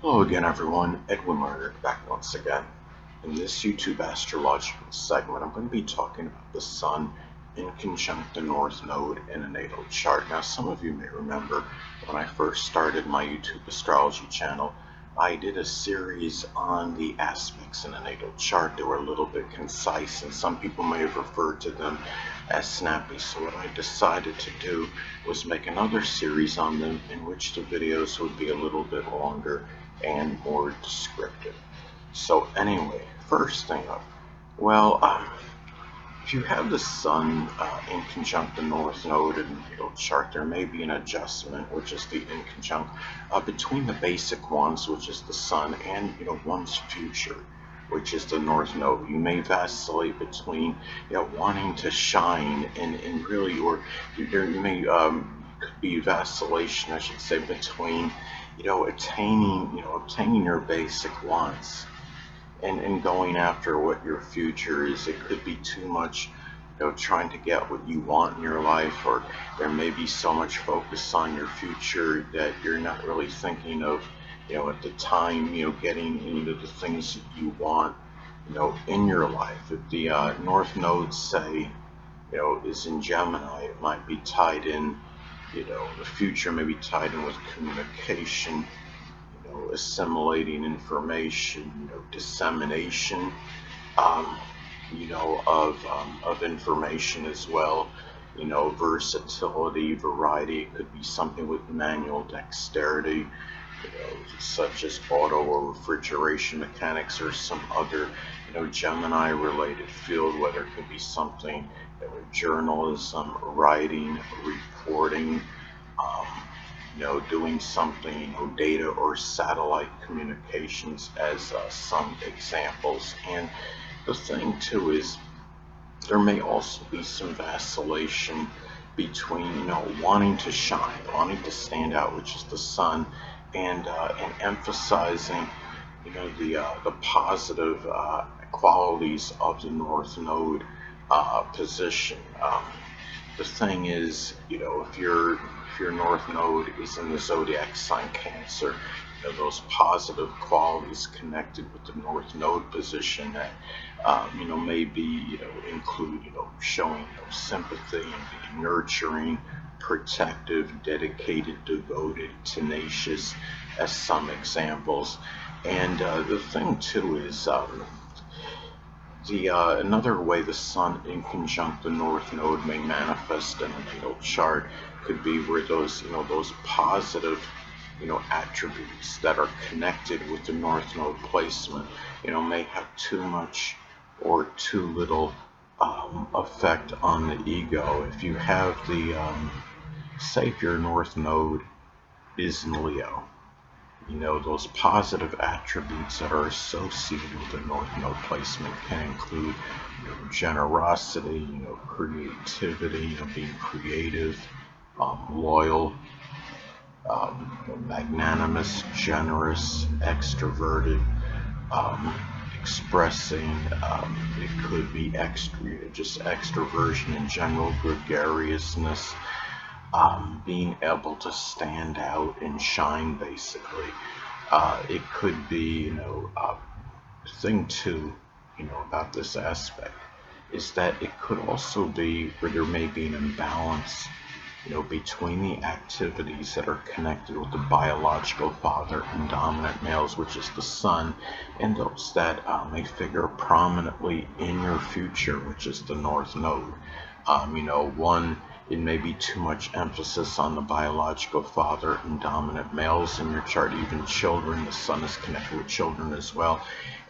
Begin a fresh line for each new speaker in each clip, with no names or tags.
Hello again, everyone. Edwin Learnard back once again. In this YouTube astrological segment, I'm going to be talking about the Sun in conjunct the North Node in a natal chart. Now, some of you may remember when I first started my YouTube astrology channel, I did a series on the aspects in a natal chart. They were a little bit concise, and some people may have referred to them as snappy. So what I decided to do was make another series on them in which the videos would be a little bit longer and more descriptive. So anyway, first thing up, well, if you have the Sun in conjunct the North Node in the natal chart, there may be an adjustment, which is the inconjunct, between the basic ones, which is the Sun, and one's future, which is the North Node. You may vacillate between wanting to shine and really, or you may could be vacillation, I should say, between obtaining your basic wants and going after what your future is. It could be too much, trying to get what you want in your life, or there may be so much focus on your future that you're not really thinking of, at the time, getting into the things that you want, in your life. If the North Node, say, is in Gemini, it might be tied in, the future may be tied in with communication, assimilating information, dissemination, um, of information as well. Versatility, variety. It could be something with manual dexterity, such as auto or refrigeration mechanics, or some other, Gemini-related field, whether it could be something, journalism, writing, reporting, um, doing something, data or satellite communications as some examples. And the thing too is there may also be some vacillation between, wanting to shine, wanting to stand out, which is the Sun, and emphasizing, the positive qualities of the North Node position. The thing is, if your North Node is in the zodiac sign Cancer, those positive qualities connected with the North Node position that maybe include showing sympathy and being nurturing, protective, dedicated, devoted, tenacious, as some examples. And the thing too is, the another way the Sun in conjunct the North Node may manifest in a natal chart could be where those positive attributes that are connected with the North Node placement may have too much or too little effect on the ego. If you have the say if your North Node is in Leo, those positive attributes that are associated with the North Node placement can include, generosity, creativity, being creative, loyal, magnanimous, generous, extroverted, um, expressing. It could be just extroversion in general, gregariousness, being able to stand out and shine, basically. It could be, the thing too, about this aspect is that it could also be where there may be an imbalance, between the activities that are connected with the biological father and dominant males, which is the Sun, and those that may figure prominently in your future, which is the North Node. One, it may be too much emphasis on the biological father and dominant males in your chart, even children. The Sun is connected with children as well.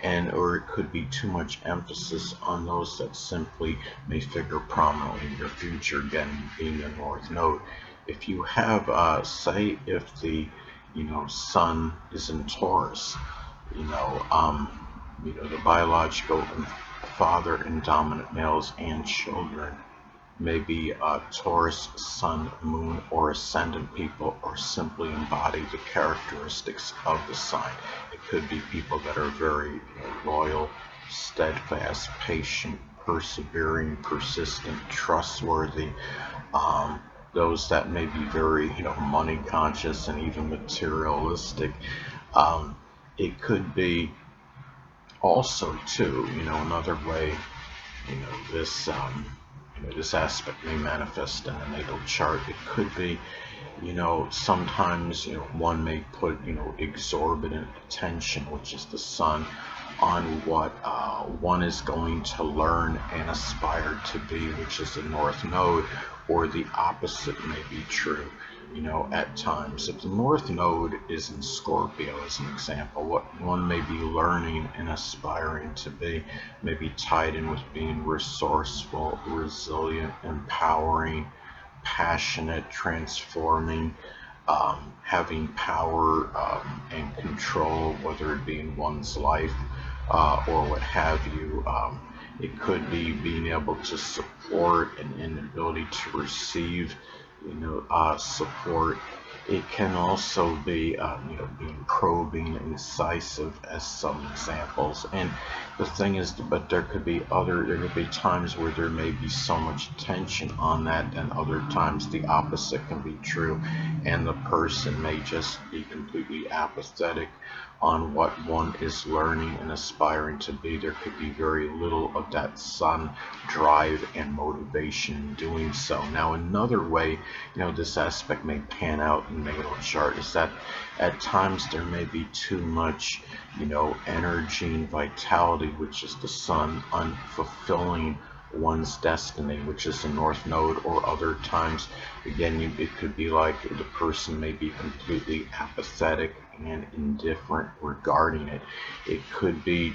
Or it could be too much emphasis on those that simply may figure prominently in your future, again, being the North Node. If you have, say, if the, Sun is in Taurus, the biological father and dominant males and children may be Taurus, Sun, Moon, or Ascendant people, or simply embody the characteristics of the sign. It could be people that are very loyal, steadfast, patient, persevering, persistent, trustworthy. Those that may be very, money conscious and even materialistic. Um, it could be also too, another way, this aspect may manifest in a natal chart. It could be, sometimes, one may put, exorbitant attention, which is the sun, on what one is going to learn and aspire to be, which is the North Node, or the opposite may be true. At times, if the North Node is in Scorpio, as an example, what one may be learning and aspiring to be may be tied in with being resourceful, resilient, empowering, passionate, transforming, having power and control, whether it be in one's life or what have you. It could be being able to support and inability to receive, support. It can also be, being probing, incisive, as some examples. And the thing is, but there could be times where there may be so much tension on that, and other times the opposite can be true, and the person may just be completely apathetic on what one is learning and aspiring to be. There could be very little of that sun drive and motivation in doing so. Now, another way, this aspect may pan out in the natal chart is that at times there may be too much, energy and vitality, which is the sun, on fulfilling one's destiny, which is the North Node. Or other times, again, it could be like the person may be completely apathetic and indifferent regarding it. It could be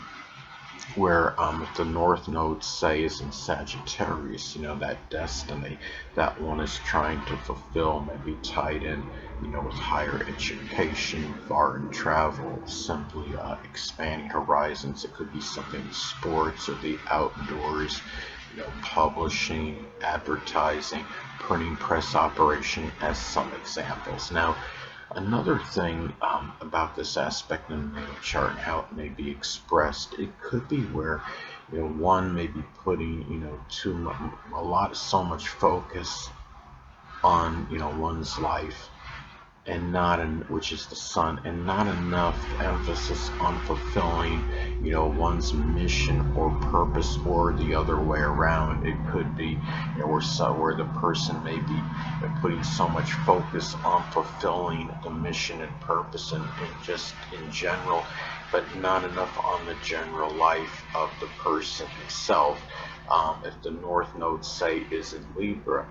where if the North Node, say, is in Sagittarius, that destiny that one is trying to fulfill may be tied in, with higher education, foreign travel, simply expanding horizons. It could be something in sports or the outdoors, publishing, advertising, printing press operation, as some examples. Now, another thing about this aspect in the natal chart and how it may be expressed, it could be where, one may be putting, so much focus on, one's life, and not in, which is the sun, and not enough emphasis on fulfilling, one's mission or purpose, or the other way around. It could be, where the person may be putting so much focus on fulfilling the mission and purpose, and just in general, but not enough on the general life of the person itself. If the North Node, say, is in Libra,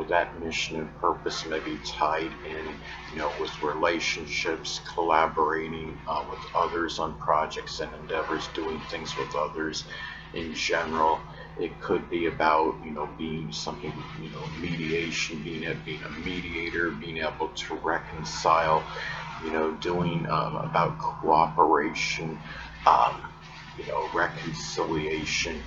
that mission and purpose may be tied in, with relationships, collaborating with others on projects and endeavors, doing things with others in general. It could be about, being something, mediation, being a mediator, being able to reconcile, doing about cooperation, um, reconciliation.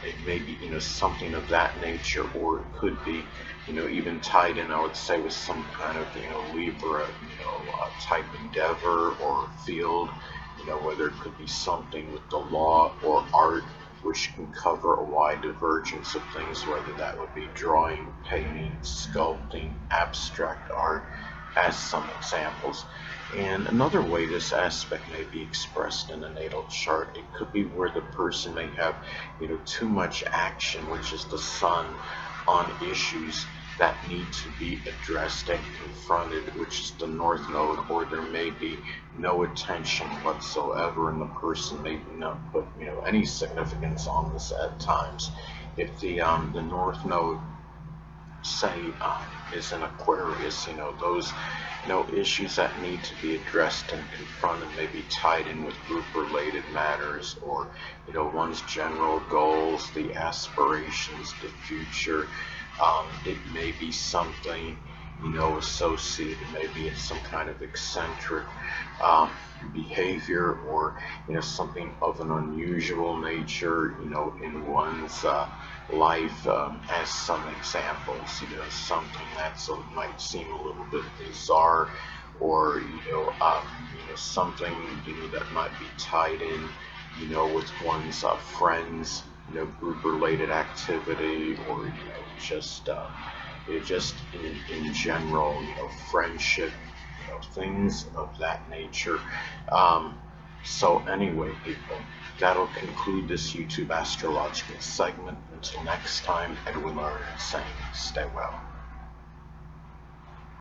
It may be, something of that nature, or it could be, even tied in, I would say, with some kind of, Libra, type endeavor or field, whether it could be something with the law or art, which can cover a wide divergence of things, whether that would be drawing, painting, sculpting, abstract art, as some examples. And another way this aspect may be expressed in a natal chart, it could be where the person may have, too much action, which is the sun, on issues that need to be addressed and confronted, which is the North Node, or there may be no attention whatsoever, and the person may not put, any significance on this at times. If the North Node, say, is in Aquarius, those, issues that need to be addressed and confronted may be tied in with group-related matters, or, one's general goals, the aspirations, the future. It may be something, associated, maybe it's some kind of eccentric behavior, or, something of an unusual nature, in one's life, as some examples, something that might seem a little bit bizarre, or, something, that might be tied in, with one's friends, group-related activity, or, just in general, friendship, things of that nature. Um, so anyway, people, that'll conclude this YouTube astrological segment. Until next time, Edwin Learnard saying, stay well.